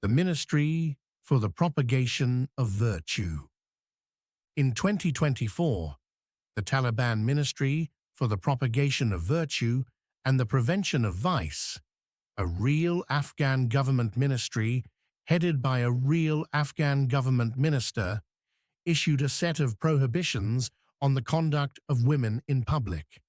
the Ministry for the Propagation of Virtue. In 2024, the Taliban Ministry for the Propagation of Virtue and the Prevention of Vice, a real Afghan government ministry headed by a real Afghan government minister, issued a set of prohibitions on the conduct of women in public.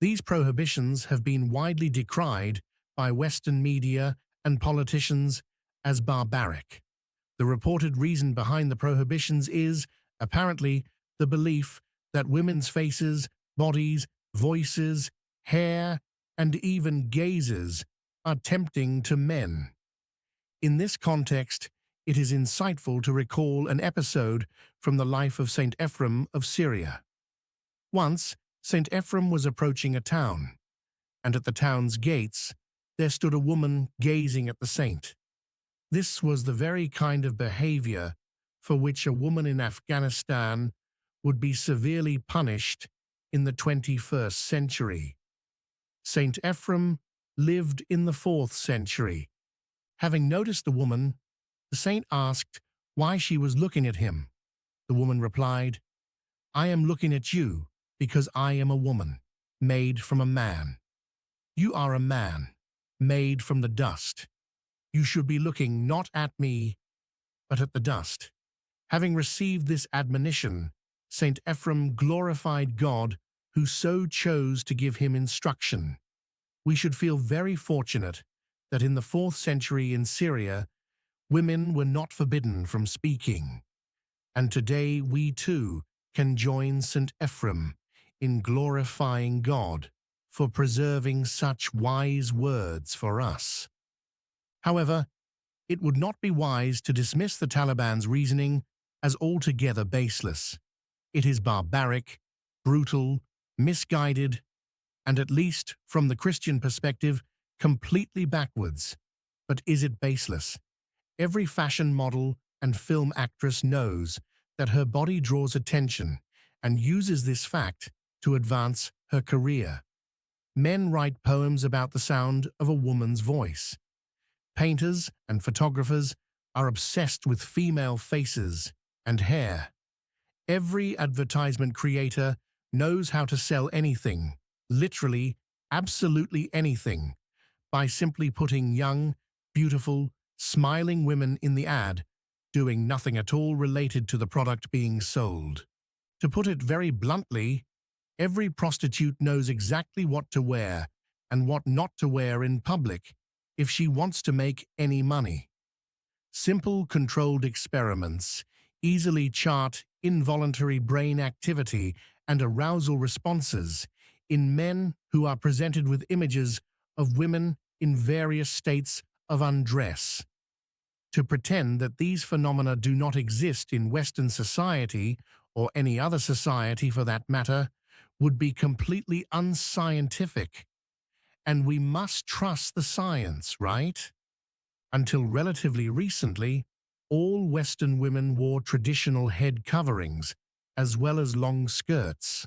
These prohibitions have been widely decried by Western media and politicians as barbaric. The reported reason behind the prohibitions is, apparently, the belief that women's faces, bodies, voices, hair, and even gazes are tempting to men. In this context, it is insightful to recall an episode from the life of Saint Ephrem of Syria. Once, Saint Ephrem was approaching a town, and at the town's gates there stood a woman gazing at the saint. This was the very kind of behavior for which a woman in Afghanistan would be severely punished in the 21st century. Saint Ephrem lived in the 4th century. Having noticed the woman, the saint asked why she was looking at him. The woman replied, "I am looking at you because I am a woman, made from a man. You are a man, made from the dust. You should be looking not at me, but at the dust." Having received this admonition, Saint Ephrem glorified God who so chose to give him instruction. We should feel very fortunate that in the 4th century in Syria, women were not forbidden from speaking. And today we too can join Saint Ephrem in glorifying God for preserving such wise words for us. However, it would not be wise to dismiss the Taliban's reasoning as altogether baseless. It is barbaric, brutal, misguided, and at least from the Christian perspective, completely backwards. But is it baseless? Every fashion model and film actress knows that her body draws attention and uses this fact to advance her career. Men write poems about the sound of a woman's voice. Painters and photographers are obsessed with female faces and hair. Every advertisement creator knows how to sell anything, literally, absolutely anything, by simply putting young, beautiful, smiling women in the ad, doing nothing at all related to the product being sold. To put it very bluntly, every prostitute knows exactly what to wear and what not to wear in public if she wants to make any money. Simple, controlled experiments easily chart involuntary brain activity and arousal responses in men who are presented with images of women in various states of undress. To pretend that these phenomena do not exist in Western society, or any other society for that matter, would be completely unscientific. And we must trust the science, right? Until relatively recently, all Western women wore traditional head coverings, as well as long skirts.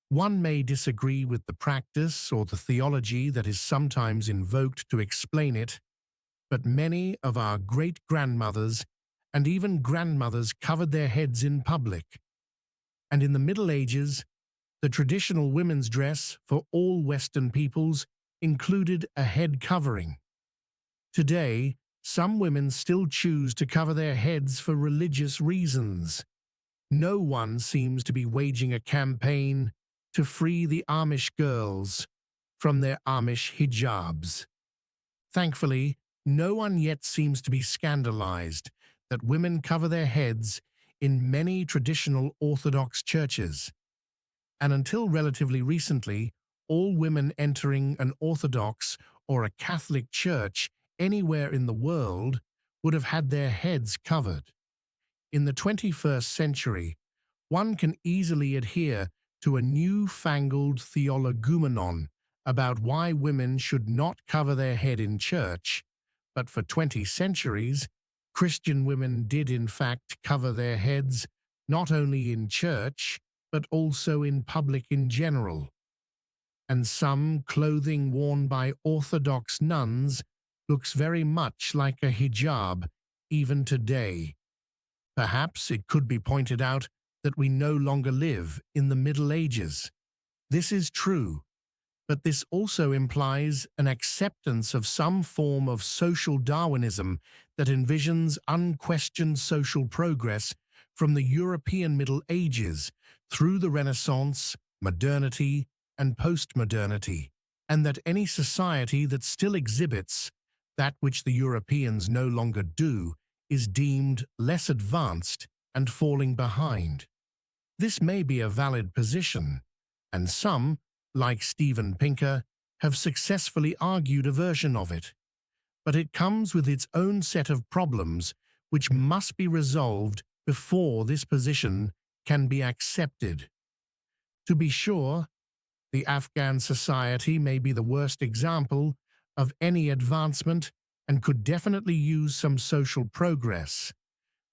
One may disagree with the practice or the theology that is sometimes invoked to explain it, but many of our great-grandmothers and even grandmothers covered their heads in public. And in the Middle Ages, the traditional women's dress for all Western peoples included a head covering. Today, some women still choose to cover their heads for religious reasons. No one seems to be waging a campaign to free the Amish girls from their Amish hijabs. Thankfully, no one yet seems to be scandalized that women cover their heads in many traditional Orthodox churches. And until relatively recently, all women entering an Orthodox or a Catholic church anywhere in the world would have had their heads covered. In the 21st century, one can easily adhere to a newfangled theologumenon about why women should not cover their head in church, but for 20 centuries, Christian women did in fact cover their heads not only in church, but also in public in general. And some clothing worn by Orthodox nuns looks very much like a hijab even today. Perhaps it could be pointed out that we no longer live in the Middle Ages. This is true, but this also implies an acceptance of some form of social Darwinism that envisions unquestioned social progress from the European Middle Ages through the Renaissance, modernity, and postmodernity, and that any society that still exhibits that which the Europeans no longer do is deemed less advanced and falling behind. This may be a valid position, and some, like Steven Pinker, have successfully argued a version of it. But it comes with its own set of problems which must be resolved before this position can be accepted. To be sure, the Afghan society may be the worst example of any advancement and could definitely use some social progress.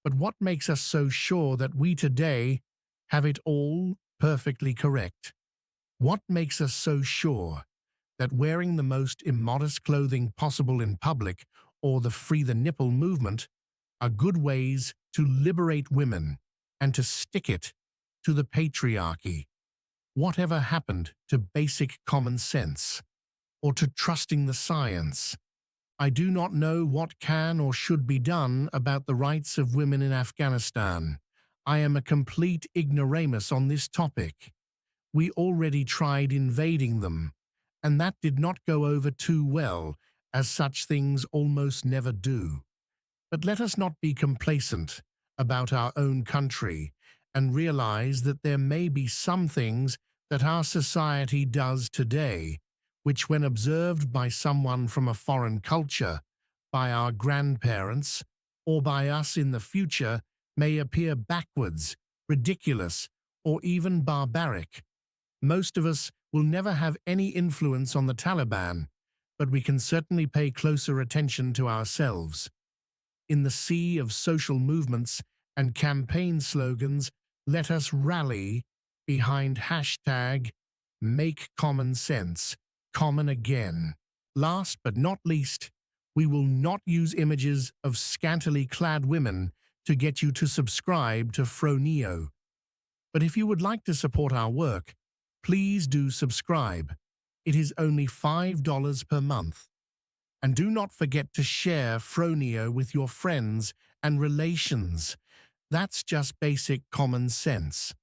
But what makes us so sure that we today have it all perfectly correct? What makes us so sure that wearing the most immodest clothing possible in public or the Free the Nipple movement are good ways to liberate women and to stick it to the patriarchy? Whatever happened to basic common sense or to trusting the science? I do not know what can or should be done about the rights of women in Afghanistan. I am a complete ignoramus on this topic. We already tried invading them, and that did not go over too well, as such things almost never do. But let us not be complacent about our own country and realize that there may be some things that our society does today, which when observed by someone from a foreign culture, by our grandparents, or by us in the future, may appear backwards, ridiculous, or even barbaric. Most of us will never have any influence on the Taliban, but we can certainly pay closer attention to ourselves. In the sea of social movements and campaign slogans, let us rally behind hashtag Make Common Sense common again. Last but not least, we will not use images of scantily clad women to get you to subscribe to Phroneo. But if you would like to support our work, please do subscribe. It is only $5 per month. And do not forget to share Phroneo with your friends and relations. That's just basic common sense.